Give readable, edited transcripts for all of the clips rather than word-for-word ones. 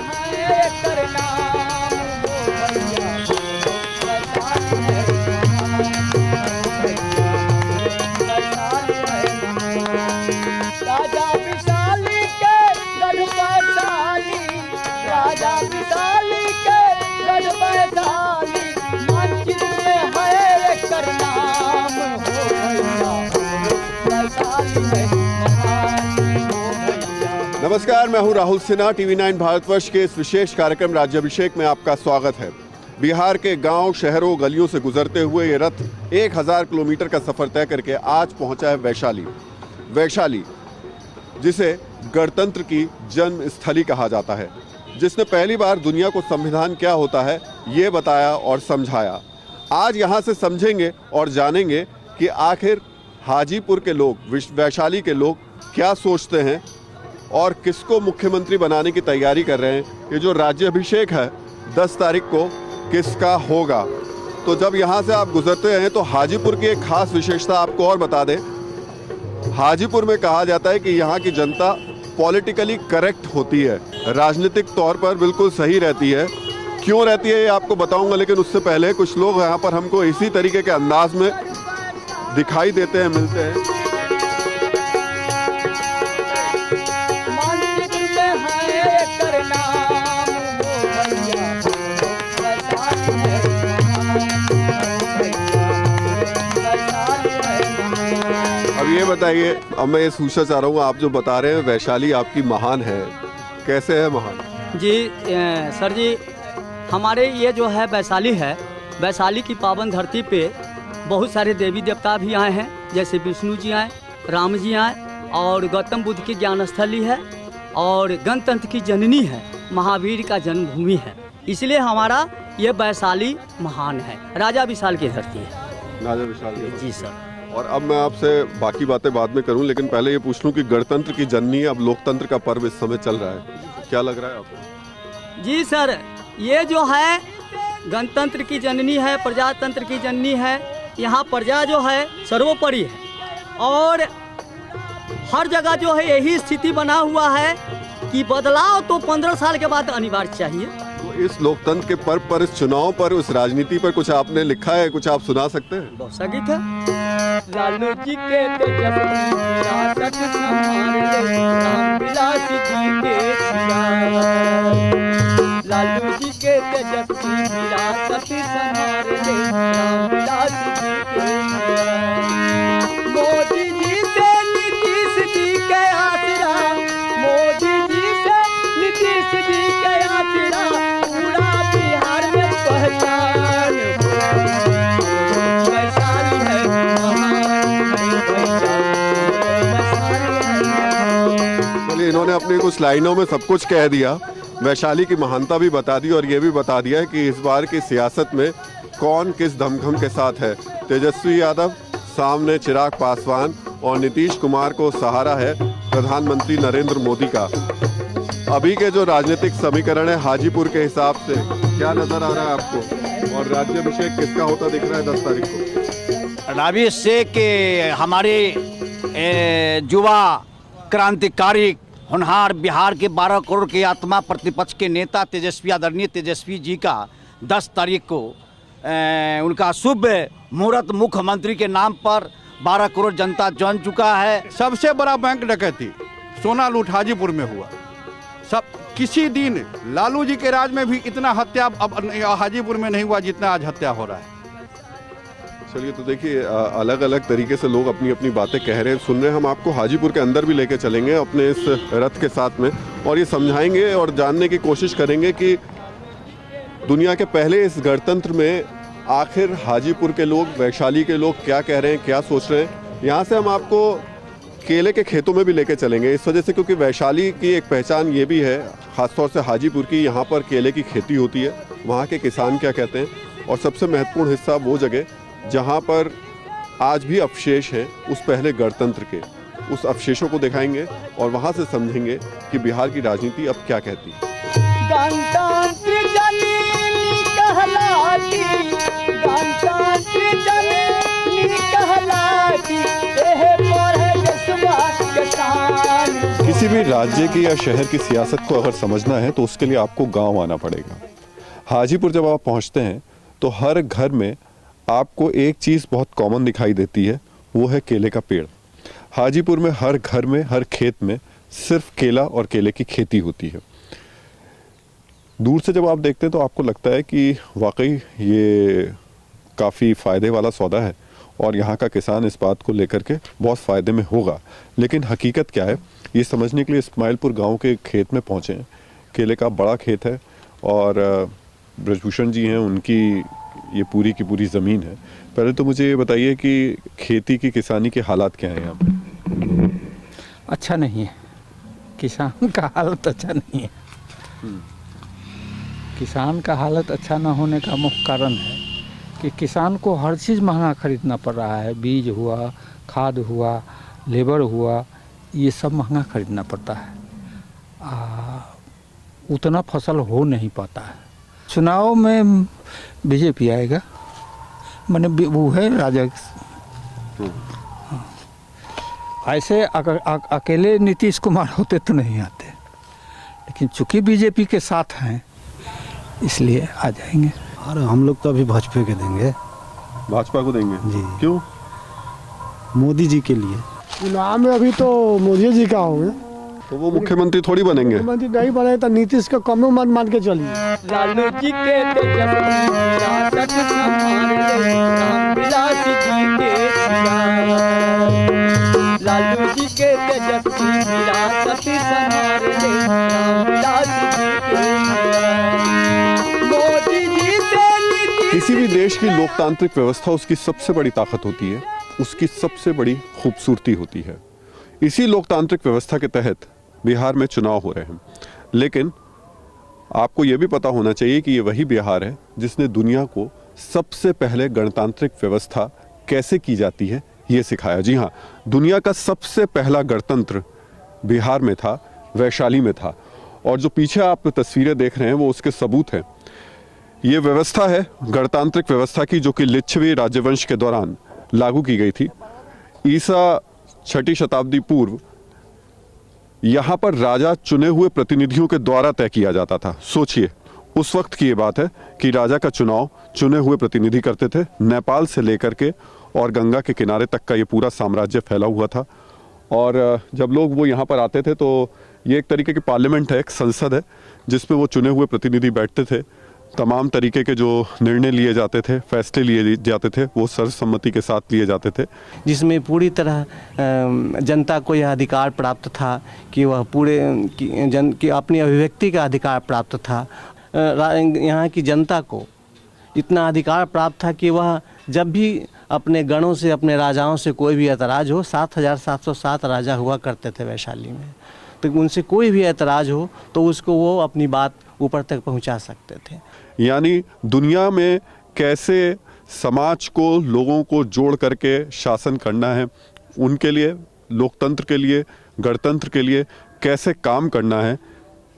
है एकर नाम हो राजा विशाली के गढ़ वैशाली, राजा विशाली के गढ़ वैशाली, मानचित्र में है एकर नाम हो भैया वैशाली है महान हो भैया। नमस्कार, मैं हूं राहुल सिन्हा। टीवी 9 भारतवर्ष के इस विशेष कार्यक्रम राज्याभिषेक में आपका स्वागत है। बिहार के गांव, शहरों, गलियों से गुजरते हुए ये रथ 1000 किलोमीटर का सफर तय करके आज पहुंचा है वैशाली। वैशाली जिसे गणतंत्र की जन्म स्थली कहा जाता है, जिसने पहली बार दुनिया को संविधान क्या होता है ये बताया और समझाया। आज यहाँ से समझेंगे और जानेंगे कि आखिर हाजीपुर के लोग, वैशाली के लोग क्या सोचते हैं और किसको मुख्यमंत्री बनाने की तैयारी कर रहे हैं। ये जो राज्याभिषेक है 10 तारीख को किसका होगा। तो जब यहाँ से आप गुजरते हैं तो हाजीपुर की एक खास विशेषता आपको और बता दें। हाजीपुर में कहा जाता है कि यहाँ की जनता पॉलिटिकली करेक्ट होती है, राजनीतिक तौर पर बिल्कुल सही रहती है। क्यों रहती है ये आपको बताऊंगा, लेकिन उससे पहले कुछ लोग यहाँ पर हमको इसी तरीके के अंदाज में दिखाई देते हैं, मिलते हैं। अब ये बताइए, अब मैं ये पूछना चाह रहा हूँ, आप जो बता रहे हैं वैशाली आपकी महान है, कैसे है महान? जी सर जी, हमारे ये जो है वैशाली है, वैशाली की पावन धरती पे बहुत सारे देवी देवता भी आए हैं, जैसे विष्णु जी आए, राम जी आए, और गौतम बुद्ध की ज्ञान स्थली है, और गणतंत्र की जननी है, महावीर का जन्मभूमि है। इसलिए हमारा ये वैशाली महान है, राजा विशाल की धरती है। राजा विशाल की। जी सर। और अब मैं आपसे बाकी बातें बाद में करूं, लेकिन पहले ये पूछ लूं कि गणतंत्र की जननी है, अब लोकतंत्र का पर्व इस समय चल रहा है, क्या लग रहा है आपको? जी सर, ये जो है गणतंत्र की जननी है, प्रजातंत्र की जननी है। यहाँ प्रजा जो है सर्वोपरि है, और हर जगह जो है यही स्थिति बना हुआ है कि बदलाव तो 15 साल के बाद अनिवार्य चाहिए। तो इस लोकतंत्र के पर्व पर, इस चुनाव पर, उस राजनीति पर कुछ आपने लिखा है, कुछ आप सुना सकते हैं? बहुत सा गीत है। लालू जी के तेजस्वी विरासत संभाल ले, रामविलास जी के लालू जी के तेजस्वी विरासत संभाल ले, रामविलास जी के मोदी जी से नीतीश जी के आसरा, मोदी जी से नीतीश जी के आसरा, पूरा बिहार में पहचान वैशाली है महान। चलिए, इन्होंने अपनी कुछ लाइनों में सब कुछ कह दिया, वैशाली की महानता भी बता दी, और ये भी बता दिया है कि इस बार की सियासत में कौन किस धमखम के साथ है। तेजस्वी यादव सामने, चिराग पासवान, और नीतीश कुमार को सहारा है प्रधानमंत्री नरेंद्र मोदी का। अभी के जो राजनीतिक समीकरण है हाजीपुर के हिसाब से क्या नजर आ रहा है आपको, और राज्याभिषेक किसका होता दिख रहा है 10 तारीख को? राज्याभिषेक हमारे युवा क्रांतिकारी होनहार बिहार के 12 करोड़ के आत्मा प्रतिपक्ष के नेता तेजस्वी, आदरणीय तेजस्वी जी का 10 तारीख को उनका शुभ मुहूर्त मुख्यमंत्री के नाम पर 12 करोड़ जनता जान चुका है। सबसे बड़ा बैंक डकैती सोना लूट हाजीपुर में हुआ। सब किसी दिन लालू जी के राज में भी इतना हत्या अब हाजीपुर में नहीं हुआ जितना आज हत्या हो रहा है। चलिए, तो देखिए, अलग अलग तरीके से लोग अपनी अपनी बातें कह रहे हैं, सुन रहे हैं। हम आपको हाजीपुर के अंदर भी लेके चलेंगे अपने इस रथ के साथ में, और ये समझाएंगे और जानने की कोशिश करेंगे कि दुनिया के पहले इस गणतंत्र में आखिर हाजीपुर के लोग, वैशाली के लोग क्या कह रहे हैं, क्या सोच रहे हैं। यहाँ से हम आपको केले के खेतों में भी लेके चलेंगे, इस वजह से क्योंकि वैशाली की एक पहचान ये भी है, ख़ासतौर से हाजीपुर की, यहाँ पर केले की खेती होती है। वहाँ के किसान क्या कहते हैं, और सबसे महत्वपूर्ण हिस्सा वो जगह जहाँ पर आज भी अवशेष हैं उस पहले गणतंत्र के, उस अवशेषों को दिखाएंगे और वहाँ से समझेंगे कि बिहार की राजनीति अब क्या कहती है। गणतंत्र जननी कहलाती, गणतंत्र जननी कहलाती, एहे पर है देशवा के शान। किसी भी राज्य की या शहर की सियासत को अगर समझना है तो उसके लिए आपको गांव आना पड़ेगा। हाजीपुर जब आप पहुंचते हैं तो हर घर में आपको एक चीज़ बहुत कॉमन दिखाई देती है, वो है केले का पेड़। हाजीपुर में हर घर में, हर खेत में सिर्फ केला और केले की खेती होती है। दूर से जब आप देखते हैं तो आपको लगता है कि वाकई ये काफ़ी फ़ायदे वाला सौदा है और यहाँ का किसान इस बात को लेकर के बहुत फ़ायदे में होगा। लेकिन हकीकत क्या है, ये समझने के लिए इस्माइलपुर गांव के खेत में पहुँचे हैं। केले का बड़ा खेत है और ब्रजभूषण जी हैं, उनकी ये पूरी की पूरी ज़मीन है। पहले तो मुझे ये बताइए कि खेती की, किसानी के हालात क्या हैं यहाँ पे? अच्छा नहीं है, किसान का हालत अच्छा नहीं है। किसान का हालत अच्छा ना होने का मुख्य कारण है कि किसान को हर चीज़ महंगा खरीदना पड़ रहा है। बीज हुआ, खाद हुआ, लेबर हुआ, ये सब महंगा खरीदना पड़ता है। उतना फसल हो नहीं पाता है। चुनाव में बीजेपी आएगा, मैंने वो है राजा। ऐसे अकेले नीतीश कुमार होते तो नहीं आते, लेकिन चूंकि बीजेपी के साथ हैं इसलिए आ जाएंगे। अरे हम लोग तो अभी भाजपा के देंगे। भाजपा को देंगे जी। क्यों? मोदी जी के लिए। चुनाव में अभी तो मोदी जी का होंगे, तो वो मुख्यमंत्री थोड़ी बनेंगे। मुख्यमंत्री नहीं बने तो नीतीश का कम मत मान के चलिए। लालू जी के तेजस्वी विरासत संभाल ले, रामविलास जी के सिया। लालू जी के तेजस्वी विरासत संभाल ले, रामविलास जी के सिया। मोदी जी से किसी भी देश की लोकतांत्रिक व्यवस्था उसकी सबसे बड़ी ताकत होती है, उसकी सबसे बड़ी खूबसूरती होती है। इसी लोकतांत्रिक व्यवस्था के तहत बिहार में चुनाव हो रहे हैं। लेकिन आपको यह भी पता होना चाहिए कि ये वही बिहार है जिसने दुनिया को सबसे पहले गणतांत्रिक व्यवस्था कैसे की जाती है ये सिखाया। जी हाँ, दुनिया का सबसे पहला गणतंत्र बिहार में था, वैशाली में था। और जो पीछे आप तस्वीरें देख रहे हैं वो उसके सबूत हैं। ये व्यवस्था है गणतांत्रिक व्यवस्था की, जो कि लिच्छवी राजवंश के दौरान लागू की गई थी। ईसा 6वीं शताब्दी पूर्व यहाँ पर राजा चुने हुए प्रतिनिधियों के द्वारा तय किया जाता था। सोचिए, उस वक्त की ये बात है कि राजा का चुनाव चुने हुए प्रतिनिधि करते थे। नेपाल से लेकर के और गंगा के किनारे तक का ये पूरा साम्राज्य फैला हुआ था। और जब लोग वो यहाँ पर आते थे तो ये एक तरीके की पार्लियामेंट है, एक संसद है, जिसमें वो चुने हुए प्रतिनिधि बैठते थे। तमाम तरीके के जो निर्णय लिए जाते थे, फैसले लिए जाते थे, वो सर्वसम्मति के साथ लिए जाते थे, जिसमें पूरी तरह जनता को यह अधिकार प्राप्त था कि वह पूरे की अपनी अभिव्यक्ति का अधिकार प्राप्त था। यहाँ की जनता को इतना अधिकार प्राप्त था कि वह जब भी अपने गणों से, अपने राजाओं से कोई भी ऐतराज़ हो, 7,707 राजा हुआ करते थे वैशाली में, तो उनसे कोई भी ऐतराज़ हो तो उसको वो अपनी बात ऊपर तक पहुंचा सकते थे। यानी दुनिया में कैसे समाज को, लोगों को जोड़ करके शासन करना है, उनके लिए, लोकतंत्र के लिए, गणतंत्र के लिए कैसे काम करना है,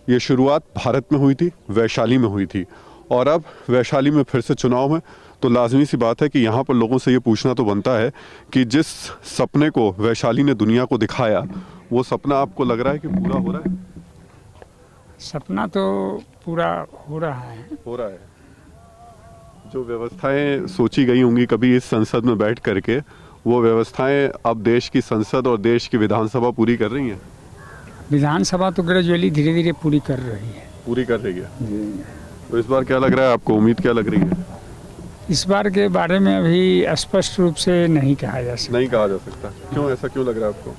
ये शुरुआत भारत में हुई थी, वैशाली में हुई थी। और अब वैशाली में फिर से चुनाव है, तो लाजमी सी बात है कि यहाँ पर लोगों से ये पूछना तो बनता है कि जिस सपने को वैशाली ने दुनिया को दिखाया, वो सपना आपको लग रहा है कि पूरा हो रहा है? सपना तो पूरा हो रहा है। हो रहा है। जो व्यवस्थाएं सोची गई होंगी कभी इस संसद में बैठ करके, वो व्यवस्थाएं अब देश की संसद और देश की विधानसभा पूरी कर रही हैं। विधानसभा तो ग्रेजुअली धीरे धीरे पूरी कर रही है। पूरी कर रही है। तो इस बार क्या लग रहा है आपको, उम्मीद क्या लग रही है? इस बार के बारे में अभी स्पष्ट रूप से नहीं कहा जा सकता। नहीं कहा जा सकता। क्यों, ऐसा क्यों लग रहा है आपको?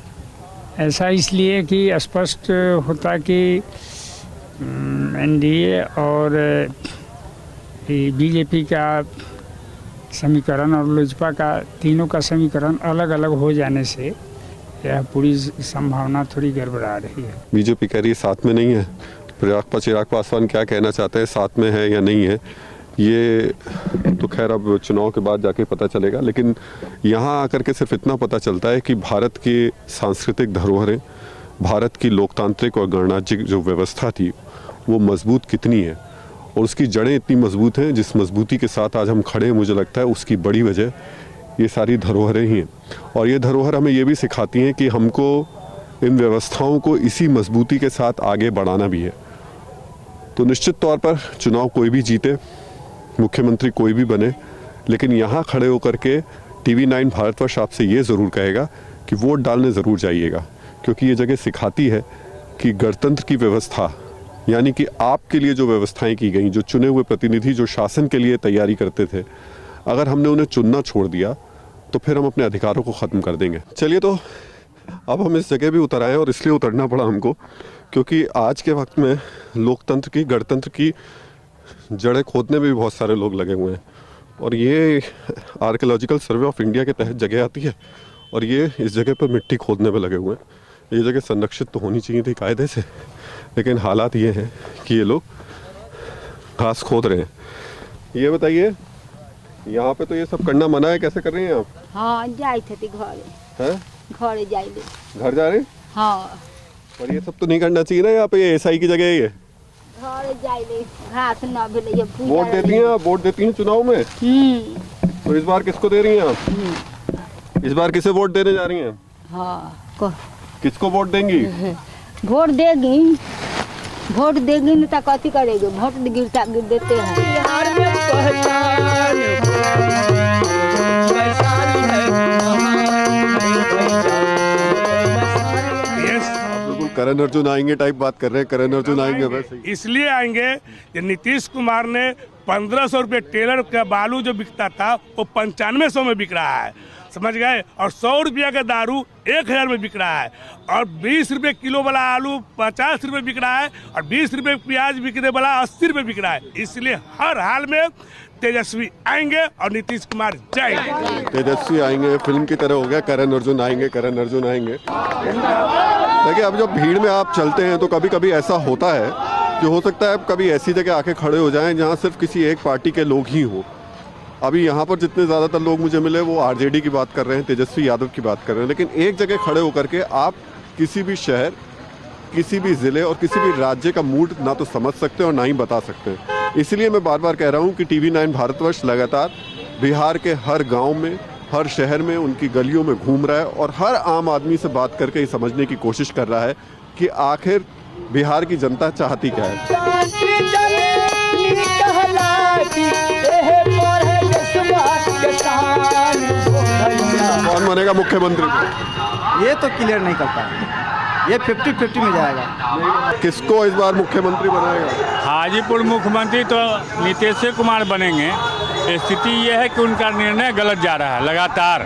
ऐसा इसलिए कि स्पष्ट होता कि एनडीए और बीजेपी का समीकरण और लोजपा का, तीनों का समीकरण अलग अलग हो जाने से यह पूरी संभावना थोड़ी गड़बड़ा रही है। बीजेपी कह रही है साथ में नहीं है। चिराग पासवान क्या कहना चाहते हैं, साथ में है या नहीं है, ये तो खैर अब चुनाव के बाद जाके पता चलेगा। लेकिन यहाँ आकर के सिर्फ इतना पता चलता है कि भारत की सांस्कृतिक धरोहरें, भारत की लोकतांत्रिक और गणराज्यिक जो व्यवस्था थी वो मजबूत कितनी है, और उसकी जड़ें इतनी मजबूत हैं, जिस मजबूती के साथ आज हम खड़े हैं, मुझे लगता है उसकी बड़ी वजह ये सारी धरोहरें ही हैं। और ये धरोहर हमें ये भी सिखाती हैं कि हमको इन व्यवस्थाओं को इसी मजबूती के साथ आगे बढ़ाना भी है। तो निश्चित तौर पर चुनाव कोई भी जीते, मुख्यमंत्री कोई भी बने, लेकिन यहाँ खड़े होकर के TV9 भारतवर्ष आपसे ये ज़रूर कहेगा कि वोट डालने ज़रूर जाइएगा, क्योंकि ये जगह सिखाती है कि गणतंत्र की व्यवस्था, यानी कि आपके लिए जो व्यवस्थाएं की गई, जो चुने हुए प्रतिनिधि जो शासन के लिए तैयारी करते थे, अगर हमने उन्हें चुनना छोड़ दिया तो फिर हम अपने अधिकारों को ख़त्म कर देंगे। चलिए, तो अब हम इस जगह भी उतर आए, और इसलिए उतरना पड़ा हमको क्योंकि आज के वक्त में लोकतंत्र की, गणतंत्र की जड़ें खोदने में भी बहुत सारे लोग लगे हुए हैं। और ये आर्कियोलॉजिकल सर्वे ऑफ इंडिया के तहत जगह आती है, और ये इस जगह पर मिट्टी खोदने में लगे हुए हैं। ये जगह संरक्षित तो होनी चाहिए थी कायदे से, लेकिन हालात ये हैं कि ये लोग घास खोद रहे हैं। ये बताइए, यहाँ पे तो ये सब करना मना है, कैसे कर रही हैं आप? हाँ, जाए थे घर हैं? घर जाए घर जा रहे हैं? हाँ, और ये सब तो नहीं करना चाहिए ना, यहाँ पे ये SI की जगह है ये। घर जाए घास न भेले वोट देती हैं आप? वोट देती हैं चुनाव में? तो इस बार किसको दे रही हैं आप? इस बार किसे वोट देने जा रही हैं? हाँ, किसको वोट देंगी? वोट देगी न तो कथी करेगी, वोट गिर देते हैं। बिहार में पहचान वैशाली है, बिल्कुल करण अर्जुन आएंगे टाइप बात कर रहे हैं। करण अर्जुन आएंगे वैसे इसलिए आएंगे कि नीतीश कुमार ने 1500 रुपये टेलर का बालू जो बिकता था वो 9500 में बिक रहा है, समझ गए। और 100 रुपया का दारू 1000 में बिक रहा है, और 20 रुपये किलो वाला आलू 50 रुपये बिक रहा है, और 20 रुपये प्याज बिकने वाला 80 रुपये बिक रहा है। इसलिए हर हाल में तेजस्वी आएंगे और नीतीश कुमार जाएंगे। तेजस्वी आएंगे, फिल्म की तरह हो गया, करण अर्जुन आएंगे, करण अर्जुन आएंगे। देखिए, अब जब भीड़ में आप चलते हैं तो कभी कभी ऐसा होता है कि हो सकता है कभी ऐसी जगह आके खड़े हो जाएं जहां सिर्फ किसी एक पार्टी के लोग ही हों। अभी यहाँ पर जितने ज़्यादातर लोग मुझे मिले वो RJD की बात कर रहे हैं, तेजस्वी यादव की बात कर रहे हैं, लेकिन एक जगह खड़े होकर के आप किसी भी शहर, किसी भी ज़िले और किसी भी राज्य का मूड ना तो समझ सकते और ना ही बता सकते हैं। इसलिए मैं बार बार कह रहा हूँ कि TV9 भारतवर्ष लगातार बिहार के हर गाँव में, हर शहर में, उनकी गलियों में घूम रहा है और हर आम आदमी से बात करके ये समझने की कोशिश कर रहा है कि आखिर बिहार की जनता चाहती क्या है। कौन बनेगा मुख्यमंत्री? ये तो क्लियर नहीं कर पाएंगे, ये 50-50 में जाएगा। किसको इस बार मुख्यमंत्री बनाएगा? हाजीपुर मुख्यमंत्री तो नीतीश कुमार बनेंगे। स्थिति ये है कि उनका निर्णय गलत जा रहा है लगातार,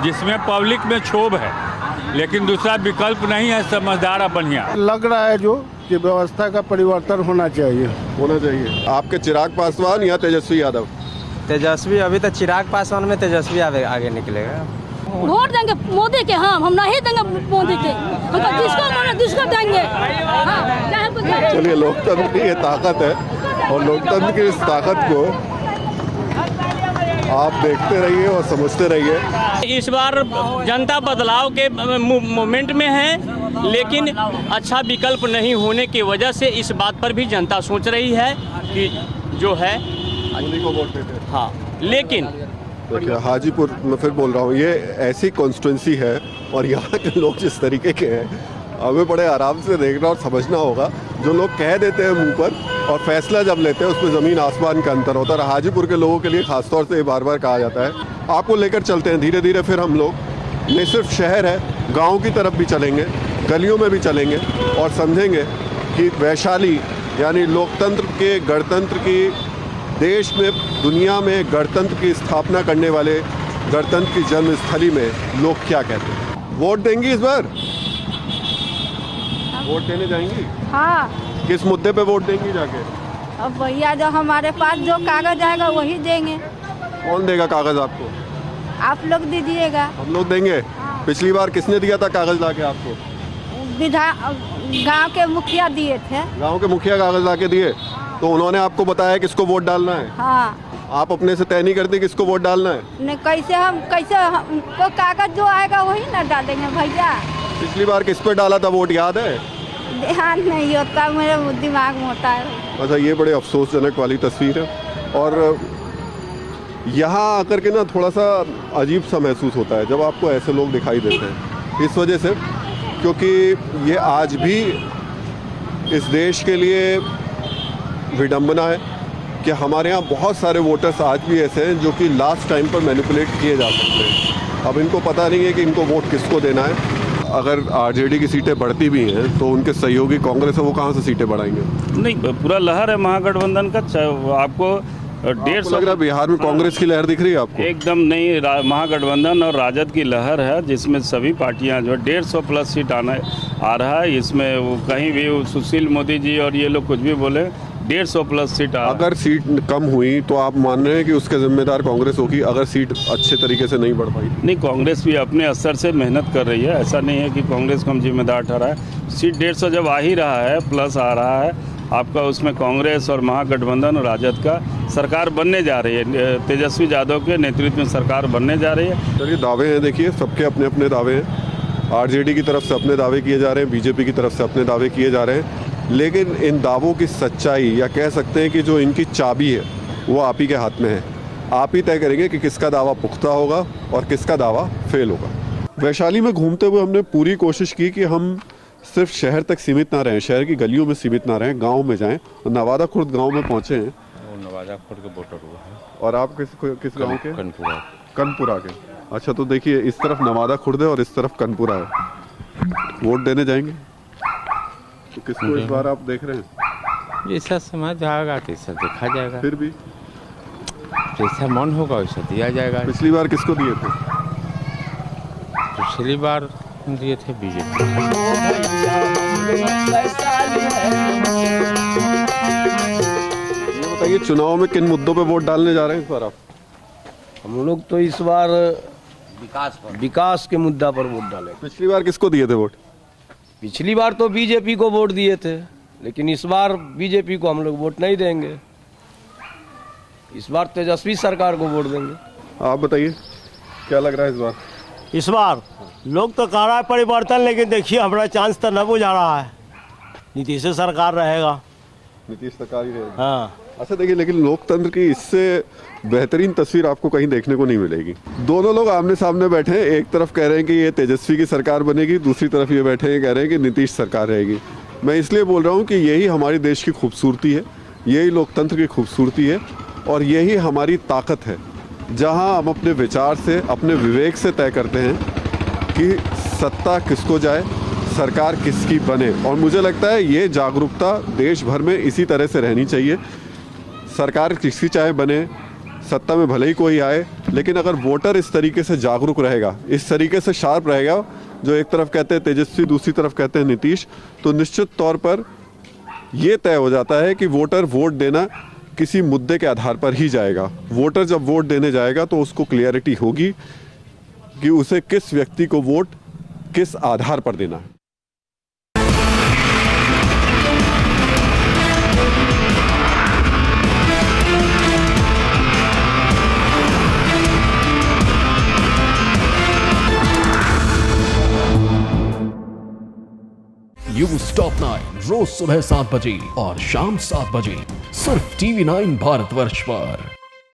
जिसमें पब्लिक में क्षोभ है, लेकिन दूसरा विकल्प नहीं है समझदार और बढ़िया। लग रहा है जो कि व्यवस्था का परिवर्तन होना चाहिए। आपके चिराग पासवान या तेजस्वी यादव? तेजस्वी, अभी तो चिराग पासवान में तेजस्वी आगे निकलेगा। वोट देंगे मोदी के, हम नहीं देंगे मोदी के, जिसको देंगे। चलिए, लोकतंत्र की ये ताकत है, और लोकतंत्र की इस ताकत को आप देखते रहिए और समझते रहिए। इस बार जनता बदलाव के मोमेंट में है, लेकिन अच्छा विकल्प नहीं होने की वजह से इस बात पर भी जनता सोच रही है कि जो है मोदी को वोट देते हैं। हाँ, लेकिन देखिए, हाजीपुर मैं फिर बोल रहा हूँ, ये ऐसी कॉन्स्टिट्यूंसी है और यहाँ के लोग जिस तरीके के हैं, हमें बड़े आराम से देखना और समझना होगा। जो लोग कह देते हैं मुंह पर और फैसला जब लेते हैं उसमें ज़मीन आसमान का अंतर होता है। और हाजीपुर के लोगों के लिए खासतौर से ये बार बार कहा जाता है। आपको लेकर चलते हैं धीरे धीरे, फिर हम लोग नहीं सिर्फ शहर है, गाँव की तरफ भी चलेंगे, गलियों में भी चलेंगे और समझेंगे कि वैशाली यानी लोकतंत्र के, गणतंत्र की, देश में, दुनिया में गणतंत्र की स्थापना करने वाले गणतंत्र की जन्मस्थली में लोग क्या कहते हैं। वोट देंगी इस बार? वोट देने जाएंगी? हाँ। किस मुद्दे पे वोट देंगी जाके? अब भैया जो हमारे पास जो कागज आएगा वही देंगे। कौन देगा कागज आपको? आप लोग दीजिएगा। हम लोग देंगे। पिछली बार किसने दिया था कागज लाके आपको? गांव के मुखिया दिए थे। गांव के मुखिया कागज लाके दिए, तो उन्होंने आपको बताया किसको वोट डालना है? हाँ। आप अपने से तय नहीं करते किसको वोट डालना है? नहीं, कैसे हमको कागज जो आएगा वही ना डालेंगे भैया। पिछली बार किस पे डाला था वोट, याद है? ध्यान नहीं होता, मेरे दिमाग में होता है। अच्छा, ये बड़े अफसोसजनक वाली तस्वीर है। और यहाँ आकर के ना थोड़ा सा अजीब सा महसूस होता है जब आपको ऐसे लोग दिखाई देते हैं, इस वजह से क्योंकि ये आज भी इस देश के लिए विडंबना है कि हमारे यहाँ बहुत सारे वोटर्स आज भी ऐसे हैं जो कि लास्ट टाइम पर मैनिपुलेट किए जा सकते हैं। अब इनको पता नहीं है कि इनको वोट किसको देना है। अगर आरजेडी की सीटें बढ़ती भी हैं तो उनके सहयोगी कांग्रेस है, वो कहाँ से सीटें बढ़ाएंगे? नहीं, पूरा लहर है महागठबंधन का। आपको 150 लग रहा है बिहार में कांग्रेस की लहर दिख रही है आपको? एकदम नहीं, महागठबंधन और राजद की लहर है जिसमें सभी पार्टियां जो 150 प्लस सीट आ रहा है। इसमें वो कहीं भी सुशील मोदी जी और ये लोग कुछ भी बोले, 150 प्लस सीट अगर सीट कम हुई तो आप मान रहे हैं कि उसके जिम्मेदार कांग्रेस होगी अगर सीट अच्छे तरीके से नहीं बढ़ पाई? नहीं, कांग्रेस भी अपने स्तर से मेहनत कर रही है। ऐसा नहीं है कि कांग्रेस को हम जिम्मेदार ठहराए। सीट 150 जब आ ही रहा है, प्लस आ रहा है आपका, उसमें कांग्रेस और महागठबंधन और राजद का सरकार बनने जा रही है। तेजस्वी यादव के नेतृत्व में सरकार बनने जा रही है। चलिए, दावे हैं, देखिए सबके अपने अपने दावे हैं। आरजेडी की तरफ से अपने दावे किए जा रहे हैं, बीजेपी की तरफ से अपने दावे किए जा रहे हैं, लेकिन इन दावों की सच्चाई या कह सकते हैं कि जो इनकी चाबी है वो आप ही के हाथ में है। आप ही तय करेंगे कि किसका दावा पुख्ता होगा और किसका दावा फेल होगा। वैशाली में घूमते हुए हमने पूरी कोशिश की कि हम सिर्फ शहर तक सीमित ना रहें, शहर की गलियों में सीमित ना रहें, गांव में जाएं। और नवादा खुर्द गांव में पहुंचे हैं। नवादा खुर्द के वोटर हुआ है। और आप किस गांव के? कनपुरा के। अच्छा, तो देखिए इस तरफ नवादा खुर्द है और इस तरफ कनपुरा है। वोट देने जाएंगे तो किसको इस बार आप देख रहे हैं? जैसा समझ आएगा तैसा देखा जाएगा। फिर भी जैसा मन होगा वैसा दिया जाएगा। पिछली बार किसको दिए थे? पिछली बार दिए थे बीजेपी। ये बताइए, चुनाव में किन मुद्दों पे वोट डालने जा रहे हैं इस बार आप? हम लोग तो इस बार विकास के मुद्दा पर वोट डाले। पिछली बार किसको दिए थे वोट? पिछली बार तो बीजेपी को वोट दिए थे, लेकिन इस बार बीजेपी को हम लोग वोट नहीं देंगे। इस बार तेजस्वी सरकार को वोट देंगे। आप बताइए क्या लग रहा है इस बार? इस बार लोग तो कह रहा है परिवर्तन, लेकिन देखिए हमारा चांस तो न बुझा रहा है। नीतीश सरकार रहेगा। नीतीश सरकार ही रहेगा। हाँ। अच्छा, देखिए, लेकिन लोकतंत्र की इससे बेहतरीन तस्वीर आपको कहीं देखने को नहीं मिलेगी। दोनों लोग आमने सामने बैठे हैं, एक तरफ कह रहे हैं कि ये तेजस्वी की सरकार बनेगी, दूसरी तरफ ये बैठे हैं कह रहे हैं कि नीतीश सरकार रहेगी। मैं इसलिए बोल रहा हूँ कि यही हमारी देश की खूबसूरती है, यही लोकतंत्र की खूबसूरती है और यही हमारी ताकत है, जहाँ हम अपने विचार से, अपने विवेक से तय करते हैं कि सत्ता किसको जाए, सरकार किसकी बने। और मुझे लगता है ये जागरूकता देश भर में इसी तरह से रहनी चाहिए। सरकार किसी चाहे बने, सत्ता में भले ही कोई आए, लेकिन अगर वोटर इस तरीके से जागरूक रहेगा, इस तरीके से शार्प रहेगा, जो एक तरफ कहते हैं तेजस्वी, दूसरी तरफ कहते हैं नीतीश, तो निश्चित तौर पर ये तय हो जाता है कि वोटर वोट देना किसी मुद्दे के आधार पर ही जाएगा। वोटर जब वोट देने जाएगा तो उसको क्लियरिटी होगी कि उसे किस व्यक्ति को वोट किस आधार पर देना है। न्यूज़ टॉप 9 रोज सुबह 7 बजे और शाम 7 बजे सिर्फ TV9 भारतवर्ष पर।